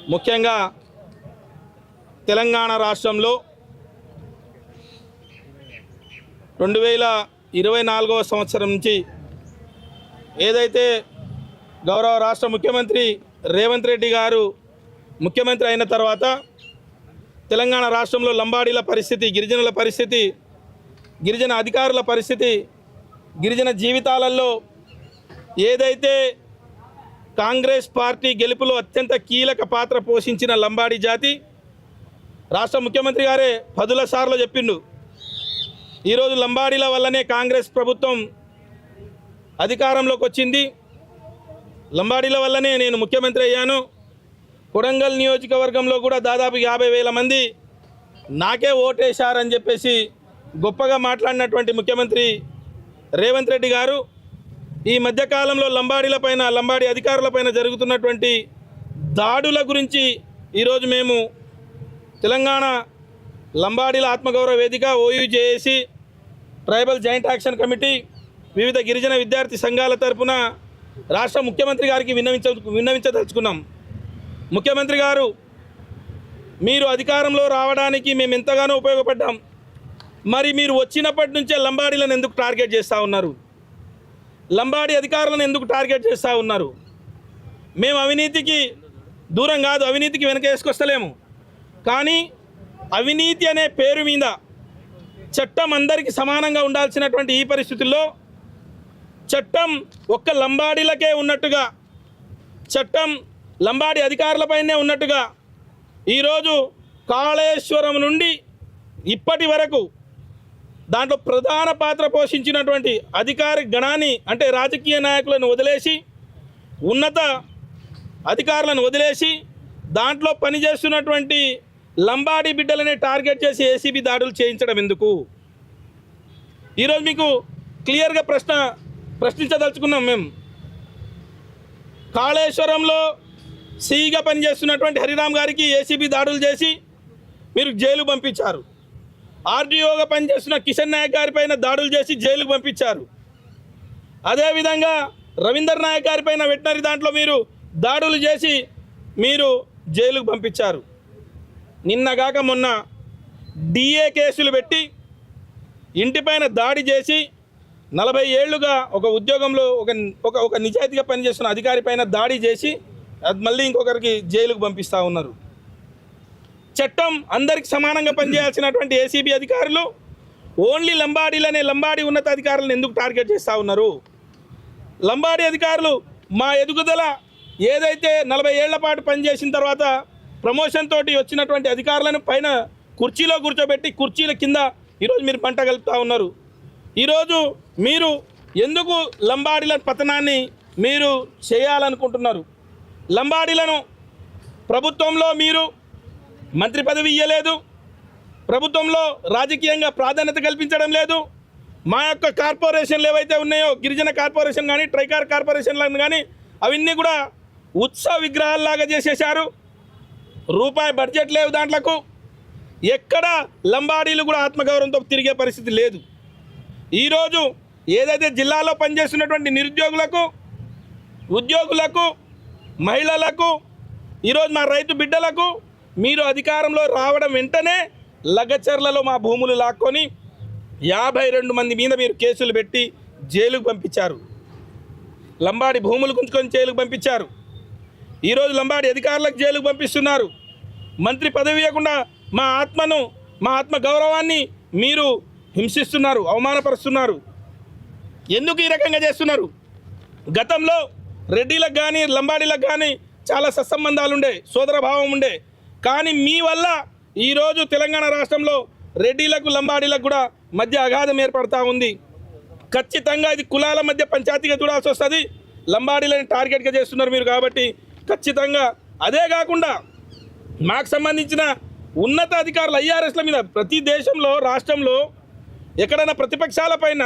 ముఖ్యంగా తెలంగాణ రాష్ట్రంలో 2024వ సంవత్సరం నుంచి ఏదైతే గౌరవ రాష్ట్ర ముఖ్యమంత్రి రేవంత్ రెడ్డి గారు ముఖ్యమంత్రి అయిన తర్వాత తెలంగాణ రాష్ట్రంలో లంబాడీల పరిస్థితి, గిరిజనుల పరిస్థితి, గిరిజన అధికారుల పరిస్థితి, గిరిజన జీవితాలలో ఏదైతే కాంగ్రెస్ పార్టీ గెలుపులో అత్యంత కీలక పాత్ర పోషించిన లంబాడీ జాతి రాష్ట్ర ముఖ్యమంత్రి గారే పదుల సార్లు చెప్పిండు. ఈరోజు లంబాడీల వల్లనే కాంగ్రెస్ ప్రభుత్వం అధికారంలోకి వచ్చింది, లంబాడీల వల్లనే నేను ముఖ్యమంత్రి అయ్యాను. కొడంగల్ నియోజకవర్గంలో కూడా దాదాపు 50,000 మంది నాకే ఓటేశారని చెప్పేసి గొప్పగా మాట్లాడినటువంటి ముఖ్యమంత్రి రేవంత్ రెడ్డి గారు ఈ మధ్యకాలంలో లంబాడీలపైన, లంబాడీ అధికారులపైన జరుగుతున్నటువంటి దాడుల గురించి ఈరోజు మేము తెలంగాణ లంబాడీల ఆత్మగౌరవ వేదిక, OUJAC, tribal joint action committee, వివిధ గిరిజన విద్యార్థి సంఘాల తరపున రాష్ట్ర ముఖ్యమంత్రి గారికి విన్నవించదలుచుకున్నాం. ముఖ్యమంత్రి గారు, మీరు అధికారంలో రావడానికి మేము ఎంతగానో ఉపయోగపడ్డాం. మరి మీరు వచ్చినప్పటి నుంచే లంబాడీలను ఎందుకు టార్గెట్ చేస్తూ ఉన్నారు? లంబాడీ అధికారులను ఎందుకు టార్గెట్ చేస్తూ ఉన్నారు? మేము అవినీతికి దూరం కాదు, అవినీతికి వెనక వేసుకొస్తలేము. కానీ అవినీతి అనే పేరు మీద చట్టం అందరికీ సమానంగా ఉండాల్సినటువంటి ఈ పరిస్థితుల్లో చట్టం ఒక్క లంబాడీలకే ఉన్నట్టుగా, చట్టం లంబాడీ అధికారులపైనే ఉన్నట్టుగా ఈరోజు కాళేశ్వరం నుండి ఇప్పటి వరకు దాంట్లో ప్రధాన పాత్ర పోషించినటువంటి అధికార గణాన్ని, అంటే రాజకీయ నాయకులను వదిలేసి, ఉన్నత అధికారులను వదిలేసి దాంట్లో పనిచేస్తున్నటువంటి లంబాడీ బిడ్డలనే టార్గెట్ చేసి ఏసీబీ దాడులు చేయించడం ఎందుకు? ఈరోజు మీకు క్లియర్గా ప్రశ్నించదలుచుకున్నాం. మేము కాళేశ్వరంలో సిఈగా పనిచేస్తున్నటువంటి హరిరామ్ గారికి ఏసీబీ దాడులు చేసి మీరు జైలు పంపించారు. ఆర్డీఓగా పనిచేస్తున్న కిషన్ నాయక్ గారిపైన దాడులు చేసి జైలుకు పంపించారు. అదేవిధంగా రవీందర్ నాయక్ గారిపైన వెటనరీ దాంట్లో మీరు దాడులు చేసి మీరు జైలుకు పంపించారు. నిన్నగాక మొన్న డిఏ కేసులు పెట్టి ఇంటిపైన దాడి చేసి 40 ఏళ్లుగా ఒక ఉద్యోగంలో ఒక నిజాయితీగా పనిచేస్తున్న అధికారి పైన దాడి చేసి మళ్ళీ ఇంకొకరికి జైలుకు పంపిస్తూ ఉన్నారు. చట్టం అందరికి సమానంగా పనిచేయాల్సినటువంటి ఏసీబీ అధికారులు ఓన్లీ లంబాడీలనే, లంబాడీ ఉన్నత అధికారులను ఎందుకు టార్గెట్ చేస్తూ ఉన్నారు? లంబాడీ అధికారులు మా ఎదుగుదల ఏదైతే 40 ఏళ్ల పాటు పనిచేసిన తర్వాత ప్రమోషన్ తోటి వచ్చినటువంటి అధికారులను పైన కుర్చీలో కూర్చోబెట్టి కుర్చీల కింద ఈరోజు మీరు పంట కలుపుతూ ఉన్నారు. ఈరోజు మీరు ఎందుకు లంబాడీల పతనాన్ని మీరు చేయాలనుకుంటున్నారు? లంబాడీలను ప్రభుత్వంలో మీరు మంత్రి పదవి ఇవ్వలేదు, ప్రభుత్వంలో రాజకీయంగా ప్రాధాన్యత కల్పించడం లేదు. మా యొక్క కార్పొరేషన్లు ఏవైతే ఉన్నాయో, గిరిజన కార్పొరేషన్ కానీ, ట్రైకార్ కార్పొరేషన్లను కానీ, అవన్నీ కూడా ఉత్సవ విగ్రహాల్లాగా చేసేశారు. రూపాయి బడ్జెట్ లేవు దాంట్లకు. ఎక్కడ లంబాడీలు కూడా ఆత్మగౌరవంతో తిరిగే పరిస్థితి లేదు. ఈరోజు ఏదైతే జిల్లాలో పనిచేస్తున్నటువంటి నిరుద్యోగులకు, ఉద్యోగులకు, మహిళలకు, ఈరోజు మా రైతు బిడ్డలకు మీరు అధికారంలో రావడం వెంటనే లగచర్లలో మా భూములు లాక్కొని 52 మంది మీద మీరు కేసులు పెట్టి జైలుకు పంపించారు. లంబాడి భూములు గుంజుకొని జైలుకు పంపించారు. ఈరోజు లంబాడి అధికారులకు జైలుకు పంపిస్తున్నారు. మంత్రి పదవి ఇవ్వకుండా మా ఆత్మ గౌరవాన్ని మీరు హింసిస్తున్నారు, అవమానపరుస్తున్నారు. ఎందుకు ఈ రకంగా చేస్తున్నారు? గతంలో రెడ్డిలకు కానీ, లంబాడీలకు కానీ చాలా సత్సంబంధాలు ఉండే, సోదరభావం ఉండే. కానీ మీ వల్ల ఈరోజు తెలంగాణ రాష్ట్రంలో రెడ్డిలకు, లంబాడీలకు కూడా మధ్య అగాధం ఏర్పడతా ఉంది. ఖచ్చితంగా ఇది కులాల మధ్య పంచాయతీగా చూడాల్సి వస్తుంది. లంబాడీలని టార్గెట్గా చేస్తున్నారు మీరు. కాబట్టి ఖచ్చితంగా అదే కాకుండా మాకు సంబంధించిన ఉన్నత అధికారులు ఐఆర్ఎస్ల మీద ప్రతి దేశంలో, రాష్ట్రంలో ఎక్కడైనా ప్రతిపక్షాల పైన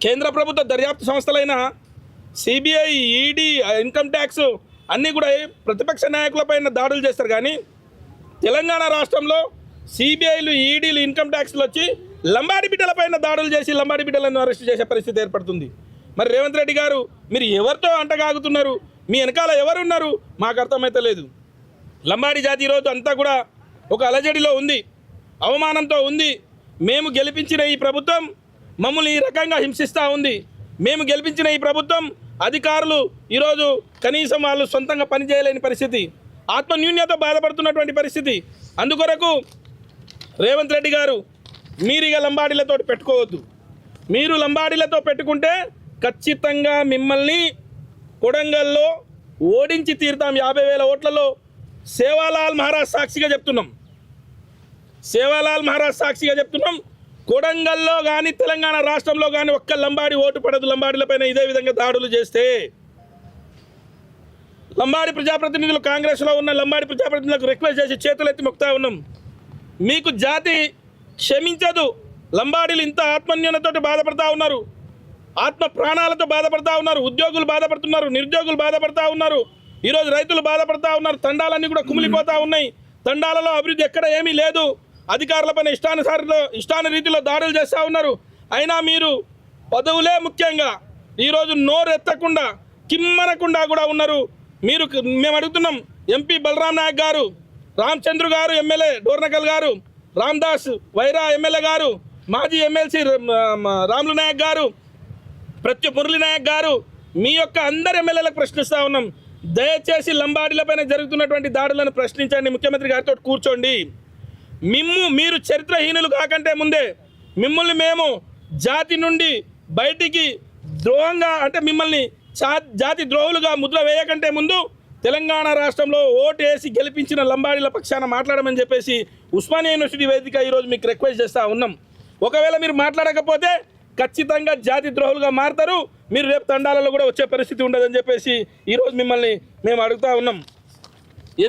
కేంద్ర ప్రభుత్వ దర్యాప్తు సంస్థలైన సిబిఐ, ఈడీ, ఇన్కమ్ ట్యాక్స్ అన్నీ కూడా ప్రతిపక్ష నాయకులపైన దాడులు చేస్తారు. కానీ తెలంగాణ రాష్ట్రంలో సిబిఐలు, ఈడీలు, ఇన్కమ్ ట్యాక్స్లు వచ్చి లంబాడి బిడ్డలపైన దాడులు చేసి లంబాడి బిడ్డలను అరెస్ట్ చేసే పరిస్థితి ఏర్పడుతుంది. మరి రేవంత్ రెడ్డి గారు మీరు ఎవరితో అంటగాగుతున్నారు? మీ వెనకాల ఎవరున్నారు? మాకు అర్థమైతే లేదు. లంబాడి జాతి ఈరోజు అంతా కూడా ఒక అలజడిలో ఉంది, అవమానంతో ఉంది. మేము గెలిపించిన ఈ ప్రభుత్వం మమ్మల్ని ఈ రకంగా హింసిస్తూ ఉంది. మేము గెలిపించిన ఈ ప్రభుత్వం అధికారులు ఈరోజు కనీసం వాళ్ళు సొంతంగా పనిచేయలేని పరిస్థితి, ఆత్మన్యూన్యతో బాధపడుతున్నటువంటి పరిస్థితి. అందుకొరకు రేవంత్ రెడ్డి గారు మీరు ఇక లంబాడీలతో పెట్టుకోవద్దు. మీరు లంబాడీలతో పెట్టుకుంటే ఖచ్చితంగా మిమ్మల్ని కొడంగల్లో ఓడించి తీరుతాం. 50,000 ఓట్లలో సేవాలాల్ మహారాజ్ సాక్షిగా చెప్తున్నాం, సేవాలాల్ మహారాజ్ సాక్షిగా చెప్తున్నాం. కొడంగల్లో కానీ తెలంగాణ రాష్ట్రంలో కానీ ఒక్క లంబాడి ఓటు పడదు. లంబాడీలపైన ఇదే విధంగా దాడులు చేస్తే లంబాడి ప్రజాప్రతినిధులు, కాంగ్రెస్లో ఉన్న లంబాడి ప్రజాప్రతినిధులకు రిక్వెస్ట్ చేసి చేతులెత్తి మొక్తా ఉన్నాం, మీకు జాతి క్షమించదు. లంబాడీలు ఇంత ఆత్మన్యూనతోటి బాధపడతా ఉన్నారు, ఆత్మ ప్రాణాలతో బాధపడతా ఉన్నారు, ఉద్యోగులు బాధపడుతున్నారు, నిరుద్యోగులు బాధపడతా ఉన్నారు, ఈరోజు రైతులు బాధపడతా ఉన్నారు. తండాలన్నీ కూడా కుమిలిపోతూ ఉన్నాయి. తండాలలో అభివృద్ధి ఎక్కడ ఏమీ లేదు. అధికారులపైన ఇష్టాన రీతిలో దాడులు చేస్తూ ఉన్నారు. అయినా మీరు పదవులే ముఖ్యంగా ఈరోజు నోరెత్తకుండా కిమ్మనకుండా కూడా ఉన్నారు. మేము అడుగుతున్నాం, ఎంపీ బలరాం నాయక్ గారు, రామచంద్ర గారు ఎమ్మెల్యే డోర్నకల్ గారు, రామ్దాస్ వైరా ఎమ్మెల్యే గారు, మాజీ ఎమ్మెల్సీ రాములు నాయక్ గారు, మురళీ నాయక్ గారు, మీ యొక్క అందరు ఎమ్మెల్యేలకు ప్రశ్నిస్తూ ఉన్నాం, దయచేసి లంబాడీలపైన జరుగుతున్నటువంటి దాడులను ప్రశ్నించండి. ముఖ్యమంత్రి గారితో కూర్చోండి. మీరు చరిత్రహీనులు కాకంటే ముందే మిమ్మల్ని మేము జాతి నుండి బయటికి ద్రోహంగా అంటే మిమ్మల్ని జాతి ద్రోహులుగా ముద్ర వేయకంటే ముందు తెలంగాణ రాష్ట్రంలో ఓటు వేసి గెలిపించిన లంబాడీల పక్షాన మాట్లాడమని చెప్పేసి ఉస్మానియా యూనివర్సిటీ వేదిక ఈరోజు మీకు రిక్వెస్ట్ చేస్తూ ఉన్నాం. ఒకవేళ మీరు మాట్లాడకపోతే ఖచ్చితంగా జాతి ద్రోహులుగా మారుతారు. మీరు రేపు తండాలలో కూడా వచ్చే పరిస్థితి ఉండదని చెప్పేసి ఈరోజు మిమ్మల్ని మేము అడుగుతూ ఉన్నాం.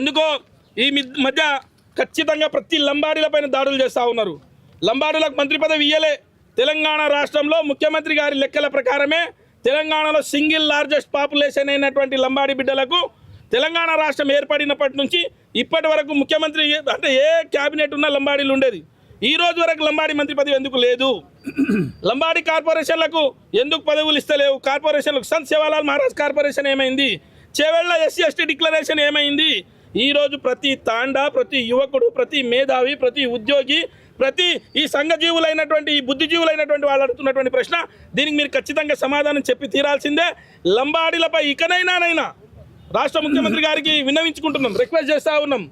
ఎందుకో ఈ మధ్య ఖచ్చితంగా ప్రతి లంబాడీలపైన దాడులు చేస్తూ ఉన్నారు. లంబాడీలకు మంత్రి పదవి ఇయ్యలే. తెలంగాణ రాష్ట్రంలో ముఖ్యమంత్రి గారి లెక్కల ప్రకారమే తెలంగాణలో సింగిల్ లార్జెస్ట్ పాపులేషన్ అయినటువంటి లంబాడీ బిడ్డలకు తెలంగాణ రాష్ట్రం ఏర్పడినప్పటి నుంచి ఇప్పటి వరకు ముఖ్యమంత్రి అంటే ఏ క్యాబినెట్ ఉన్న లంబాడీలు ఉండేది. ఈ రోజు వరకు లంబాడీ మంత్రి పదవి ఎందుకు లేదు? లంబాడీ కార్పొరేషన్లకు ఎందుకు పదవులు ఇస్తలేవు? కార్పొరేషన్లకు సంత్ సేవాలాల్ మహారాజ్ కార్పొరేషన్ ఏమైంది? చేవెళ్ళ SC/ST డిక్లరేషన్ ఏమైంది? ఈరోజు ప్రతి తాండా, ప్రతి యువకుడు, ప్రతి మేధావి, ప్రతి ఉద్యోగి, ప్రతి ఈ సంఘజీవులైనటువంటి ఈ బుద్ధిజీవులైనటువంటి వాళ్ళు అడుగుతున్నటువంటి ప్రశ్న, దీనికి మీరు ఖచ్చితంగా సమాధానం చెప్పి తీరాల్సిందే. లంబాడీలపై ఇకనైనా రాష్ట్ర ముఖ్యమంత్రి గారికి విన్నవించుకుంటున్నాం, రిక్వెస్ట్ చేస్తూ ఉన్నాం.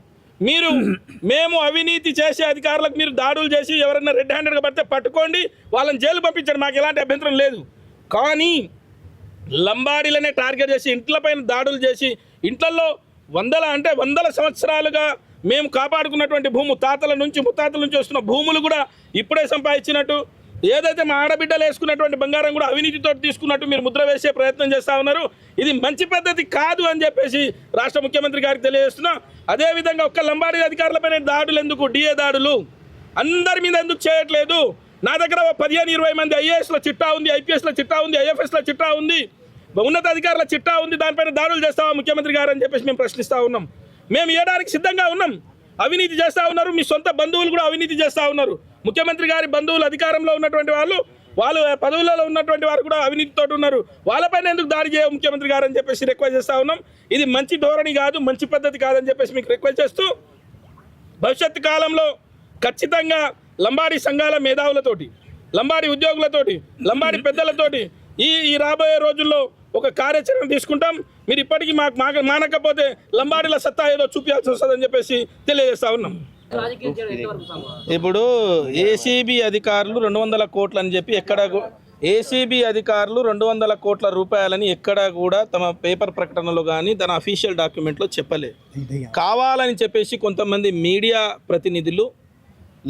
మేము అవినీతి చేసే అధికారులకు మీరు దాడులు చేసి ఎవరైనా రెడ్ హ్యాండెడ్గా పడితే పట్టుకోండి, వాళ్ళని జైలు పంపించండి, మాకు ఎలాంటి అభ్యంతరం లేదు. కానీ లంబాడీలనే టార్గెట్ చేసి ఇంట్లపైన దాడులు చేసి ఇంట్లలో వందల సంవత్సరాలుగా మేము కాపాడుకున్నటువంటి భూము, తాతల నుంచి ముత్తాతల నుంచి వస్తున్న భూములు కూడా ఇప్పుడే సంపాదించినట్టు, ఏదైతే మా ఆడబిడ్డలు వేసుకున్నటువంటి బంగారం కూడా అవినీతితో తీసుకున్నట్టు మీరు ముద్ర వేసే ప్రయత్నం చేస్తూ ఉన్నారు. ఇది మంచి పద్ధతి కాదు అని చెప్పేసి రాష్ట్ర ముఖ్యమంత్రి గారికి తెలియజేస్తున్నాం. అదేవిధంగా ఒక్క లంబాడీ అధికారులపైన దాడులు ఎందుకు? DA దాడులు అందరి మీద ఎందుకు చేయట్లేదు? నా దగ్గర 15-20 మంది IASల చిట్టా ఉంది, IPSల చిట్టా ఉంది, IFSల చిట్టా ఉంది, ఉన్నత అధికారుల చిట్టా ఉంది, దానిపైన దాడులు చేస్తావా ముఖ్యమంత్రి గారు అని చెప్పేసి మేము ప్రశ్నిస్తూ ఉన్నాం. మేము ఇవ్వడానికి సిద్ధంగా ఉన్నాం. అవినీతి చేస్తూ ఉన్నారు, మీ సొంత బంధువులు కూడా అవినీతి చేస్తూ ఉన్నారు. ముఖ్యమంత్రి గారి బంధువులు అధికారంలో ఉన్నటువంటి వాళ్ళు పదవులలో ఉన్నటువంటి వారు కూడా అవినీతితో ఉన్నారు. వాళ్ళపైన ఎందుకు దాడి చేయవు ముఖ్యమంత్రి గారు అని చెప్పేసి రిక్వెస్ట్ చేస్తూ ఉన్నాం. ఇది మంచి ధోరణి కాదు, మంచి పద్ధతి కాదని చెప్పేసి మీకు రిక్వెస్ట్ చేస్తూ, భవిష్యత్తు కాలంలో ఖచ్చితంగా లంబాడీ సంఘాల మేధావులతోటి, లంబాడీ ఉద్యోగులతోటి, లంబాడీ పెద్దలతోటి ఈ రాబోయే రోజుల్లో ఒక కార్యాచరణ తీసుకుంటాం. మీరు ఇప్పటికీ మానకపోతే లంబాడీల సత్తా ఏదో చూపించాల్సి వస్తుందని చెప్పేసి తెలియజేస్తా ఉన్నాం. ఇప్పుడు ACB అధికారులు 200 కోట్లు అని చెప్పి ACB అధికారులు 200 కోట్ల రూపాయలని ఎక్కడా కూడా తమ పేపర్ ప్రకటనలో కానీ తన అఫీషియల్ డాక్యుమెంట్లో చెప్పలేదు. కావాలని చెప్పేసి కొంతమంది మీడియా ప్రతినిధులు,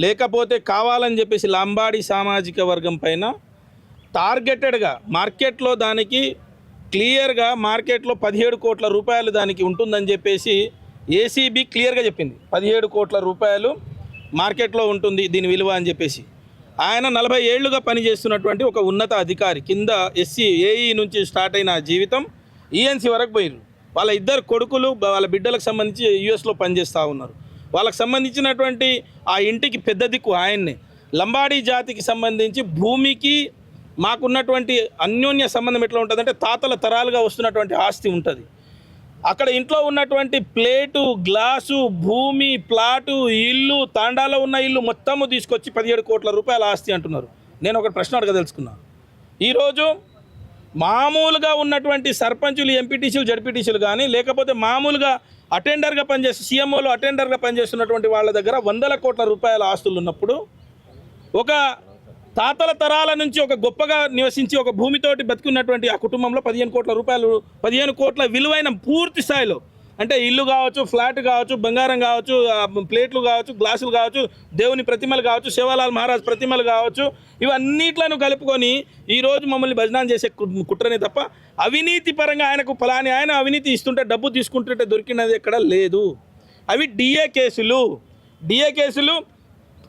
లేకపోతే కావాలని చెప్పేసి లంబాడీ సామాజిక వర్గం పైన టార్గెటెడ్గా మార్కెట్లో దానికి క్లియర్గా మార్కెట్లో 17 కోట్ల రూపాయలు దానికి ఉంటుందని చెప్పేసి ACB క్లియర్గా చెప్పింది. 17 కోట్ల రూపాయలు మార్కెట్లో ఉంటుంది దీని విలువ అని చెప్పేసి. ఆయన 40 ఏళ్లుగా పనిచేస్తున్నటువంటి ఒక ఉన్నత అధికారి, కింద AE నుంచి స్టార్ట్ అయిన జీవితం ENC వరకు పోయారు. వాళ్ళ ఇద్దరు కొడుకులు వాళ్ళ బిడ్డలకు సంబంధించి US లో పనిచేస్తూ ఉన్నారు. వాళ్ళకి సంబంధించినటువంటి ఆ ఇంటికి పెద్ద దిక్కు ఆయన్నే. లంబాడీ జాతికి సంబంధించి భూమికి మాకున్నటువంటి అన్యోన్య సంబంధం ఎట్లా ఉంటుందంటే తాతల తరాలుగా వస్తున్నటువంటి ఆస్తి ఉంటుంది. అక్కడ ఇంట్లో ఉన్నటువంటి ప్లేటు, గ్లాసు, భూమి, ప్లాటు, ఇల్లు, తాండాలో ఉన్న ఇల్లు మొత్తము తీసుకొచ్చి 17 కోట్ల రూపాయల ఆస్తి అంటున్నారు. నేను ఒకటి ప్రశ్న అడగదలుచుకున్నా. ఈరోజు మామూలుగా ఉన్నటువంటి సర్పంచులు, ఎంపీటీసీలు, జడ్పీటీసీలు కానీ లేకపోతే మామూలుగా అటెండర్గా పనిచేసి సీఎంఓలో అటెండర్గా పనిచేస్తున్నటువంటి వాళ్ళ దగ్గర 100 కోట్ల రూపాయల ఆస్తులు ఉన్నప్పుడు ఒక తాతల తరాల నుంచి ఒక గొప్పగా నివసించి ఒక భూమితోటి బతుకున్నటువంటి ఆ కుటుంబంలో 15 కోట్ల రూపాయలు, 15 కోట్ల విలువైన పూర్తి స్థాయిలో అంటే ఇల్లు కావచ్చు, ఫ్లాట్ కావచ్చు, బంగారం కావచ్చు, ప్లేట్లు కావచ్చు, గ్లాసులు కావచ్చు, దేవుని ప్రతిమలు కావచ్చు, శివలాల్ మహారాజ్ ప్రతిమలు కావచ్చు, ఇవన్నిట్లను కలుపుకొని ఈరోజు మమ్మల్ని భజనాలు చేసే కుట్రనే తప్ప అవినీతి పరంగా ఆయనకు ఫలాని ఆయన అవినీతి ఇస్తుంటే డబ్బు తీసుకుంటుంటే దొరికినది ఎక్కడ లేదు. అవి డిఏ కేసులు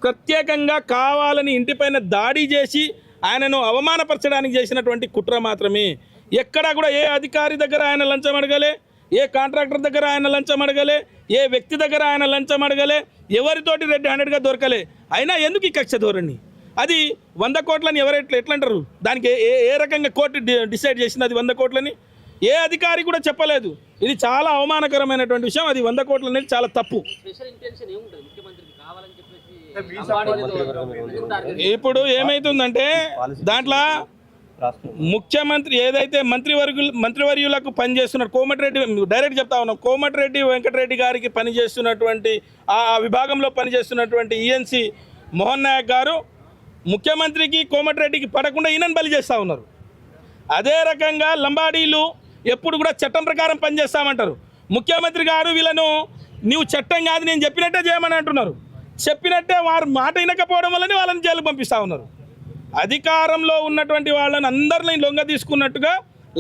ప్రత్యేకంగా కావాలని ఇంటిపైన దాడి చేసి ఆయనను అవమానపరచడానికి చేసినటువంటి కుట్ర మాత్రమే. ఎక్కడా కూడా ఏ అధికారి దగ్గర ఆయన లంచం అడగలే, ఏ కాంట్రాక్టర్ దగ్గర ఆయన లంచం అడగలే, ఏ వ్యక్తి దగ్గర ఆయన లంచం అడగలే, ఎవరితోటి రెడ్ హ్యాండెడ్గా దొరకలే. అయినా ఎందుకు ఈ కక్ష ధోరణి? అది 100 కోట్లని ఎట్లంటారు? దానికి ఏ రకంగా కోర్టు డిసైడ్ చేసింది అది 100 కోట్లని? ఏ అధికారి కూడా చెప్పలేదు. ఇది చాలా అవమానకరమైనటువంటి విషయం. అది 100 కోట్లు అనేది చాలా తప్పు. ఇప్పుడు ఏమైతుందంటే దాంట్లో ముఖ్యమంత్రి ఏదైతే మంత్రివర్యులకు పనిచేస్తున్నారు, కోమటిరెడ్డి డైరెక్ట్ చెప్తా ఉన్నాం, కోమటిరెడ్డి వెంకటరెడ్డి గారికి పనిచేస్తున్నటువంటి ఆ విభాగంలో పనిచేస్తున్నటువంటి ఈఎన్సీ మోహన్ నాయక్ గారు ముఖ్యమంత్రికి కోమటిరెడ్డికి పడకుండా ఈయనను బలి చేస్తూ ఉన్నారు. అదే రకంగా లంబాడీలు ఎప్పుడు కూడా చట్టం ప్రకారం పనిచేస్తామంటారు. ముఖ్యమంత్రి గారు వీళ్ళను నీవు చట్టం కాదు నేను చెప్పినట్టే చేయమని అంటున్నారు. చెప్పినట్టే వారు మాట వినకపోవడం వల్లనే వాళ్ళని జైలుకు పంపిస్తూ ఉన్నారు. అధికారంలో ఉన్నటువంటి వాళ్ళని అందరినీ లొంగ తీసుకున్నట్టుగా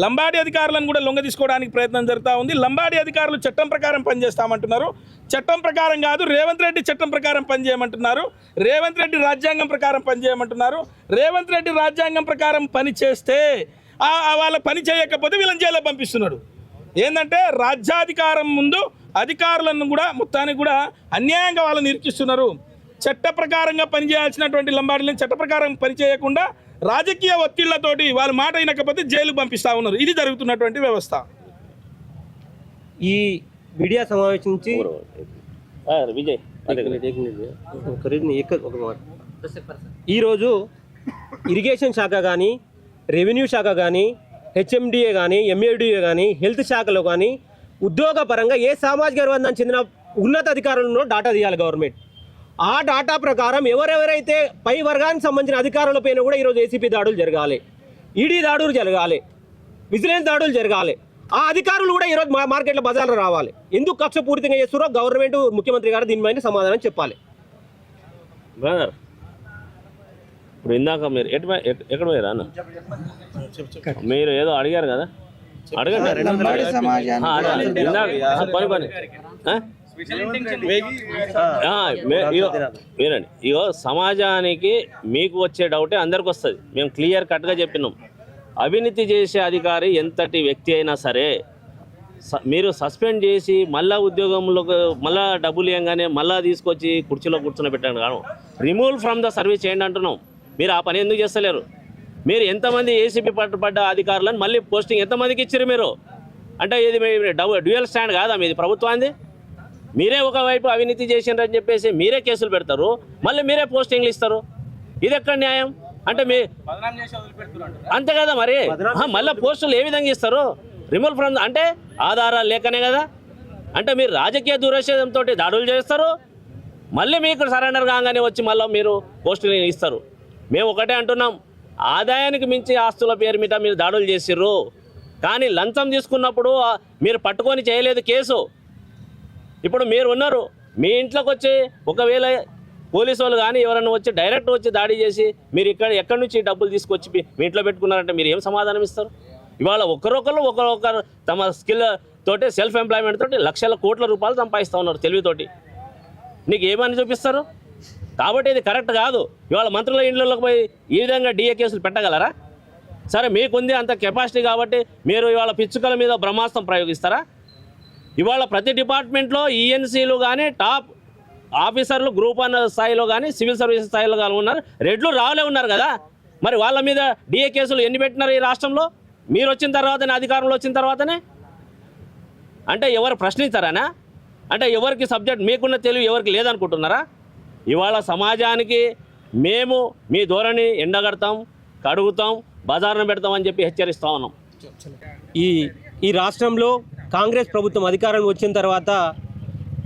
లంబాడీ అధికారులను కూడా లొంగ తీసుకోవడానికి ప్రయత్నం జరుగుతూ ఉంది. లంబాడీ అధికారులు చట్టం ప్రకారం పనిచేస్తామంటున్నారు. చట్టం ప్రకారం కాదు, రేవంత్ రెడ్డి చట్టం ప్రకారం పనిచేయమంటున్నారు. రేవంత్ రెడ్డి రాజ్యాంగం ప్రకారం పనిచేయమంటున్నారు. రేవంత్ రెడ్డి రాజ్యాంగం ప్రకారం పని చేస్తే వాళ్ళ పని చేయకపోతే వీళ్ళని జైల్లో పంపిస్తున్నాడు. ఏంటంటే రాజ్యాధికారం ముందు అధికారులను కూడా మొత్తానికి కూడా అన్యాయంగా వాళ్ళని ఇరికిస్తున్నారు. చట్ట ప్రకారంగా పనిచేయాల్సినటువంటి లంబాడీలను చట్ట ప్రకారం పనిచేయకుండా రాజకీయ ఒత్తిళ్లతోటి వాళ్ళ మాట వినకపోతే జైలు పంపిస్తూ ఉన్నారు. ఇది జరుగుతున్నటువంటి వ్యవస్థ. ఈ మీడియా సమావేశం నుంచి ఈరోజు ఇరిగేషన్ శాఖ కానీ, రెవెన్యూ శాఖ కానీ, హెచ్ఎండిఏ కానీ, ఎంఏడిఏ కానీ, హెల్త్ శాఖలో కానీ ఉద్యోగ పరంగా ఏ సామాజిక వర్గానికి చెందిన ఉన్నత అధికారులను డాటా తీయాలి గవర్నమెంట్. ఆ డాటా ప్రకారం ఎవరెవరైతే పై వర్గానికి సంబంధించిన అధికారులపైన కూడా ఈరోజు ఏసీపీ దాడులు జరగాలి, ఈడీ దాడులు జరగాలి, విజిలెన్స్ దాడులు జరగాలి. ఆ అధికారులు కూడా ఈరోజు మార్కెట్ల బజార్లో రావాలి. ఎందుకు కక్షపూరితంగా చేస్తున్నారో గవర్నమెంట్, ముఖ్యమంత్రి గారు దీనిపైన సమాధానం చెప్పాలి. బ్రదర్, ఇప్పుడు ఇందాక మీరు ఎక్కడ పోయారా అన్న? మీరు ఏదో అడిగారు కదా, అడగండి. వినండి, ఇగో సమాజానికి మీకు వచ్చే డౌటే అందరికి వస్తుంది. మేము క్లియర్ కట్గా చెప్పినాం. అవినీతి చేసే అధికారి ఎంతటి వ్యక్తి అయినా సరే మీరు సస్పెండ్ చేసి మళ్ళీ ఉద్యోగంలోకి మళ్ళీ డబ్బులు ఇవ్వగానే మళ్ళీ తీసుకొచ్చి కుర్చీలో కూర్చొని పెట్టండి కాను, రిమూవ్ ఫ్రమ్ ద సర్వీస్ చేయండి అంటున్నాం. మీరు ఆ పని ఎందుకు చేస్తలేరు? మీరు ఎంతమంది ఏసీపీ పడ్డ అధికారులను మళ్ళీ పోస్టింగ్ ఎంతమందికి ఇచ్చారు మీరు? అంటే ఇది డ్యూయల్ స్టాండ్ కాదా మీది ప్రభుత్వాన్ని? మీరే ఒకవైపు అవినీతి చేసిండ్రని చెప్పేసి మీరే కేసులు పెడతారు, మళ్ళీ మీరే పోస్టింగ్లు ఇస్తారు. ఇది ఎక్కడ న్యాయం? అంటే మీ అంతే కదా మరి. మళ్ళీ పోస్టులు ఏ విధంగా ఇస్తారు? రిమూవ్ ఫ్రమ్ అంటే ఆధారాలు లేకనే కదా. అంటే మీరు రాజకీయ దురాశయంతో దాడులు చేస్తారు, మళ్ళీ మీకు సరెండర్ కాగానే వచ్చి మళ్ళీ మీరు పోస్టులు ఇస్తారు. మేము ఒకటే అంటున్నాం, ఆదాయానికి మించి ఆస్తుల పేరు మీద మీరు దాడులు చేసిర్రు, కానీ లంచం తీసుకున్నప్పుడు మీరు పట్టుకొని చేయలేదు కేసు. ఇప్పుడు మీరు ఉన్నారు, మీ ఇంట్లోకి వచ్చి ఒకవేళ పోలీసు వాళ్ళు కానీ ఎవరైనా వచ్చి డైరెక్ట్ వచ్చి దాడి చేసి మీరు ఎక్కడి నుంచి డబ్బులు తీసుకొచ్చి మీ ఇంట్లో పెట్టుకున్నారంటే మీరు ఏం సమాధానం ఇస్తారు? ఇవాళ ఒకరొకరు తమ స్కిల్ తోటి సెల్ఫ్ ఎంప్లాయ్మెంట్ తోటి లక్షల కోట్ల రూపాయలు సంపాదిస్తూ ఉన్నారు తెలివితోటి. నీకు ఏమని చూపిస్తారు? కాబట్టి ఇది కరెక్ట్ కాదు. ఇవాళ మంత్రుల ఇండ్లలోకి పోయి ఈ విధంగా డిఏ కేసులు పెట్టగలరా? సరే, మీకుంది అంత కెపాసిటీ కాబట్టి మీరు ఇవాళ పిచ్చుకల మీద బ్రహ్మాస్త్రం ప్రయోగిస్తారా? ఇవాళ ప్రతి డిపార్ట్మెంట్లో ఈఎన్సీలు కానీ టాప్ ఆఫీసర్లు గ్రూప్ 1 స్థాయిలో కానీ సివిల్ సర్వీసెస్ స్థాయిలో కానీ ఉన్నారు, రెడ్లు రావాలే ఉన్నారు కదా. మరి వాళ్ళ మీద డిఏ కేసులు ఎన్ని పెట్టినారు ఈ రాష్ట్రంలో? మీరు వచ్చిన తర్వాతనే, అధికారంలో వచ్చిన తర్వాతనే. అంటే ఎవరు ప్రశ్నించారానా? అంటే ఎవరికి సబ్జెక్ట్ మీకున్న తెలివి ఎవరికి లేదనుకుంటున్నారా? ఇవాళ సమాజానికి మేము మీ ధోరణి ఎండగడతాం, కడుగుతాం, బజారును పెడతామని చెప్పి హెచ్చరిస్తూ ఉన్నాం. ఈ రాష్ట్రంలో కాంగ్రెస్ ప్రభుత్వం అధికారంలో వచ్చిన తర్వాత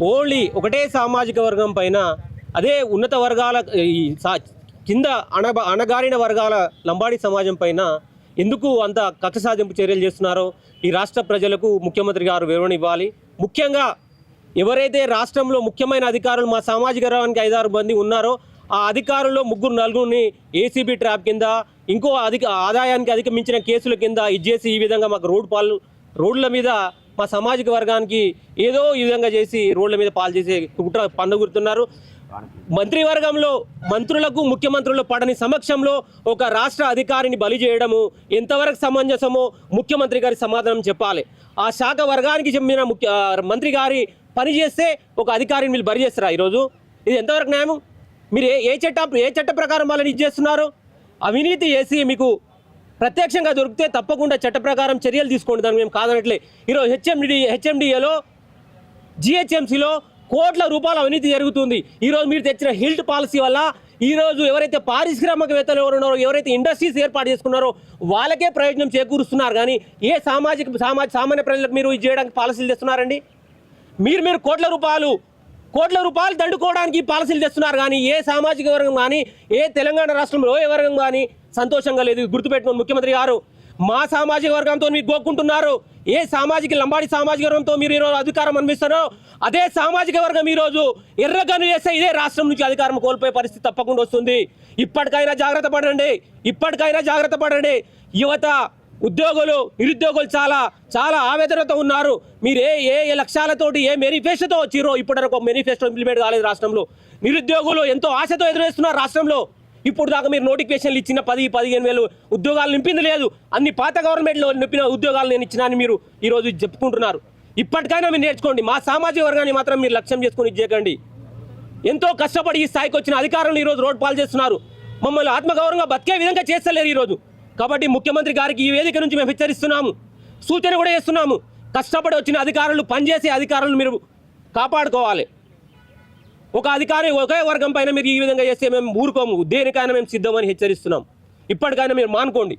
ఓన్లీ ఒకటే సామాజిక వర్గం పైన, అదే ఉన్నత వర్గాల కింద అణగారిన వర్గాల లంబాడి సమాజం పైన ఎందుకు అంత కక్ష సాధింపు చర్యలు చేస్తున్నారో ఈ రాష్ట్ర ప్రజలకు ముఖ్యమంత్రి గారు వివరణ ఇవ్వాలి. ముఖ్యంగా ఎవరైతే రాష్ట్రంలో ముఖ్యమైన అధికారులు మా సామాజిక వర్గానికి 5-6 మంది ఉన్నారో ఆ అధికారుల్లో 3-4 ఏసీబీ ట్రాప్ కింద, ఇంకో ఆదాయానికి అధిగమించిన కేసుల కింద ఇచ్చేసి ఈ విధంగా మాకు రోడ్ల మీద మా సామాజిక వర్గానికి ఏదో ఈ విధంగా చేసి రోడ్ల మీద పాలు చేసే కుట్ర పందగురుతున్నారు. మంత్రివర్గంలో మంత్రులకు ముఖ్యమంత్రులు పడని సమక్షంలో ఒక రాష్ట్ర అధికారిని బలి చేయడము ఎంతవరకు సమంజసమో ముఖ్యమంత్రి గారి సమాధానం చెప్పాలి. ఆ శాఖ వర్గానికి చెందిన మంత్రి గారి పని చేస్తే ఒక అధికారిని మీరు బలి చేస్తారా? ఈరోజు ఇది ఎంతవరకు న్యాయం? మీరు ఏ చట్ట ప్రకారం వాళ్ళని ఇచ్చేస్తున్నారు? అవినీతి చేసి మీకు ప్రత్యక్షంగా దొరికితే తప్పకుండా చట్ట ప్రకారం చర్యలు తీసుకోండి, దాన్ని మేము కాదనట్లే. ఈరోజు హెచ్ఎండిఏలో జిహెచ్ఎంసీలో కోట్ల రూపాయల అవినీతి జరుగుతుంది. ఈరోజు మీరు తెచ్చిన హిల్ట్ పాలసీ వల్ల ఈరోజు ఎవరైతే పారిశ్రామికవేత్తలు ఉన్నారో, ఎవరైతే ఇండస్ట్రీస్ ఏర్పాటు చేసుకున్నారో వాళ్ళకే ప్రయోజనం చేకూరుస్తున్నారు. కానీ ఏ సామాన్య ప్రజలకు మీరు ఇది చేయడానికి పాలసీలు తెస్తున్నారండి? మీరు కోట్ల రూపాయలు దండుకోవడానికి పాలసీలు తెస్తున్నారు. కానీ ఏ సామాజిక వర్గం కానీ, ఏ తెలంగాణ రాష్ట్రంలో ఏ వర్గం కానీ సంతోషంగా లేదు. గుర్తుపెట్టుకోండి ముఖ్యమంత్రి గారు, మా సామాజిక వర్గంతో మీరు గోక్కుంటున్నారు. ఏ లంబాడి సామాజిక వర్గంతో మీరు ఈరోజు అధికారం అనిపిస్తారో అదే సామాజిక వర్గం ఈరోజు ఎర్రగన్ను చేస్తే ఇదే రాష్ట్రం నుంచి అధికారం కోల్పోయే పరిస్థితి తప్పకుండా వస్తుంది. ఇప్పటికైనా జాగ్రత్త పడండి. యువత, ఉద్యోగులు, నిరుద్యోగులు చాలా ఆవేదనతో ఉన్నారు. మీరు ఏ లక్ష్యాలతోటి ఏ మేనిఫెస్టోతో వచ్చిరో ఇప్పటివరకు ఒక మేనిఫెస్టో ఇంప్లిమెంట్ కాలేదు రాష్ట్రంలో. నిరుద్యోగులు ఎంతో ఆశతో ఎదురేస్తున్నారు రాష్ట్రంలో. ఇప్పుడు దాకా మీరు నోటిఫికేషన్లు ఇచ్చిన 10-15 ఉద్యోగాలు నింపింది లేదు. అన్ని పాత గవర్నమెంట్లో నింపిన ఉద్యోగాలు నేను ఇచ్చినా అని మీరు ఈరోజు చెప్పుకుంటున్నారు. ఇప్పటికైనా మీరు నేర్చుకోండి. మా సామాజిక వర్గాన్ని మాత్రం మీరు లక్ష్యం చేసుకొని ఇచ్చేయకండి. ఎంతో కష్టపడి ఈ స్థాయికి వచ్చిన అధికారులు ఈరోజు రోడ్ పాలు చేస్తున్నారు. మమ్మల్ని ఆత్మగౌరవంగా బతికే విధంగా చేస్తలేరు ఈరోజు. కాబట్టి ముఖ్యమంత్రి గారికి ఈ వేదిక నుంచి మేము హెచ్చరిస్తున్నాము, సూచన కూడా చేస్తున్నాము. కష్టపడి వచ్చిన అధికారులు, పనిచేసే అధికారులను మీరు కాపాడుకోవాలి. ఒక అధికారి ఒకే వర్గం పైన మీరు ఈ విధంగా చేస్తే మేము ఊరుకోము. దేనికైనా మేము సిద్ధమని హెచ్చరిస్తున్నాం. ఇప్పటికైనా మీరు మానుకోండి.